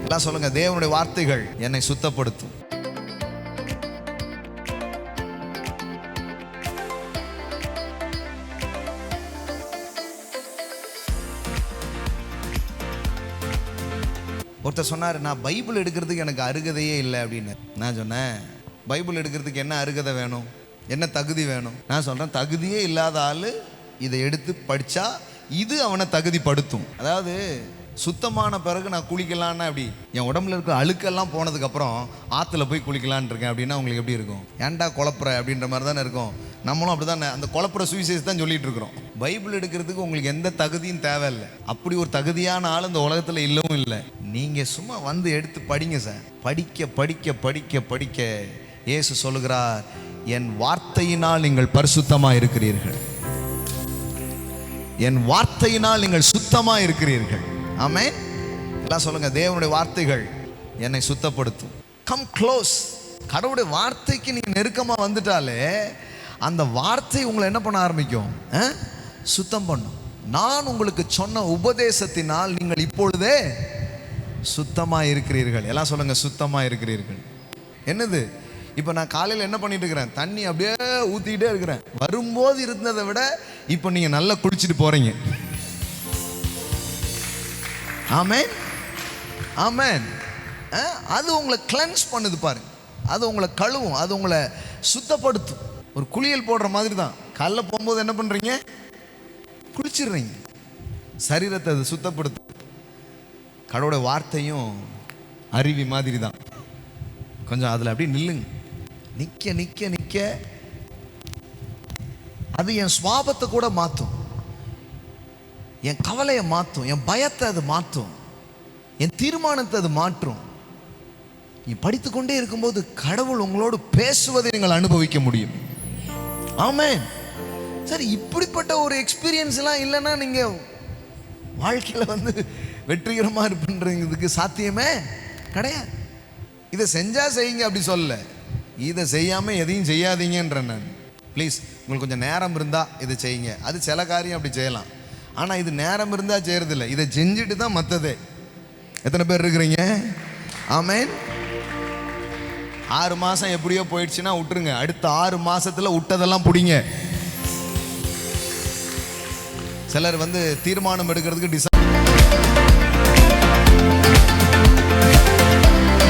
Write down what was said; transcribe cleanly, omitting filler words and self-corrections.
எல்லாம் சொல்லுங்க, தேவனுடைய வார்த்தைகள் என்னை சுத்தப்படுத்தும். ஒருத்தர் சொன்னார், நான் பைபிள் எடுக்கிறதுக்கு எனக்கு அருகதையே இல்லை அப்படின்னு. நான் சொன்னேன், பைபிள் எடுக்கிறதுக்கு என்ன அருகதை வேணும், என்ன தகுதி வேணும்? நான் சொல்கிறேன், தகுதியே இல்லாத ஆள் இதை எடுத்து படித்தா இது அவனை தகுதிப்படுத்தும். அதாவது சுத்தமான பிறகு நான் குளிக்கலான்னா அப்படி என் உடம்புல இருக்கிற அழுக்கெல்லாம் போனதுக்கப்புறம் ஆற்றுல போய் குளிக்கலான் இருக்கேன் அப்படின்னா உங்களுக்கு எப்படி இருக்கும்? ஏன்டா குழப்புற அப்படின்ற மாதிரி தானே இருக்கும். நம்மளும் அப்படி தானே அந்த குழப்புற சுவிசேஷம் தான் சொல்லிட்டு இருக்கிறோம். பைபிள் எடுக்கிறதுக்கு உங்களுக்கு எந்த தகுதியும் தேவையில்லை. அப்படி ஒரு தகுதியான ஆள் இந்த உலகத்தில் இல்லவும் இல்லை. நீங்கள் சும்மா வந்து எடுத்து படிங்க சார். படிக்க படிக்க படிக்க படிக்க இயேசு சொல்லுகிறார், என் வார்த்தையினால் நீங்கள் பரிசுத்தமாக இருக்கிறீர்கள், என் வார்த்தையினால் நீங்கள் சுத்தமாக இருக்கிறீர்கள். ஆமென். எல்லாம் சொல்லுங்க, தேவனுடைய வார்த்தைகள் என்னை சுத்தப்படுத்தும். Come close. கடவுளுடைய வார்த்தைக்கு நீங்க நெருக்கமா வந்துட்டாலே அந்த வார்த்தை உங்களை என்ன பண்ண ஆரம்பிக்கும்? சுத்தம் பண்ணும். நான் உங்களுக்கு சொன்ன உபதேசத்தினால் நீங்கள் இப்பொழுதே சுத்தமாக இருக்கிறீர்கள். எல்லாம் சொல்லுங்க, சுத்தமாக இருக்கிறீர்கள். என்னது? இப்போ நான் காலையில் என்ன பண்ணிட்டு இருக்கிறேன்? தண்ணி அப்படியே ஊற்றிக்கிட்டே இருக்கிறேன். வரும்போது இருந்ததை விட இப்போ நீங்கள் நல்லா குளிச்சுட்டு போறீங்க. ஆமென், ஆமென். அது உங்களை கிளென்ஸ் பண்ணுது பாருங்க. அது உங்களை கழுவும், அது உங்களை சுத்தப்படுத்தும். ஒரு குளியல் போடுற மாதிரி தான். காலைல போகும்போது என்ன பண்ணுறீங்க? குளிச்சிடுறீங்க. சரீரத்தை அது சுத்தப்படுத்தும். கடவுளோட வார்த்தையும் அருவி மாதிரி தான். கொஞ்சம் அதில் அப்படி நில்லுங்க. நிற்க நிற்க நிற்க அது என் சுவாபத்தை கூட மாற்றும், என் கவலையை மாற்றும், என் பயத்தை அது மாற்றும், என் தீர்மானத்தை அது மாற்றும். நீ படித்துக்கொண்டே இருக்கும்போது கடவுள் உங்களோடு பேசுவதை நீங்கள் அனுபவிக்க முடியும். ஆமென். சரி, இப்படிப்பட்ட ஒரு எக்ஸ்பீரியன்ஸ் எல்லாம் இல்லைன்னா நீங்கள் வாழ்க்கையில் வந்து வெற்றிகரமாக இருப்புன்றதுக்கு சாத்தியமே கிடையாது. இதை செஞ்சால் செய்யுங்க அப்படி சொல்ல, இதை செய்யாமல் எதையும் செய்யாதீங்கன்ற நான். ப்ளீஸ், உங்களுக்கு கொஞ்சம் நேரம் இருந்தால் இதை செய்யுங்க. அது சில காரியம் அப்படி செய்யலாம். ஆனால் இது நேரம் இருந்தால் செய்கிறதில்ல, இதை செஞ்சுட்டு தான் மற்றதே. எத்தனை பேர் இருக்கிறீங்க? ஆமென். 6 மாதம் எப்படியோ போயிடுச்சுன்னா விட்டுருங்க. அடுத்த 6 மாதத்தில் விட்டதெல்லாம் பிடிங்க. சிலர் வந்து தீர்மானம் எடுக்கிறதுக்கு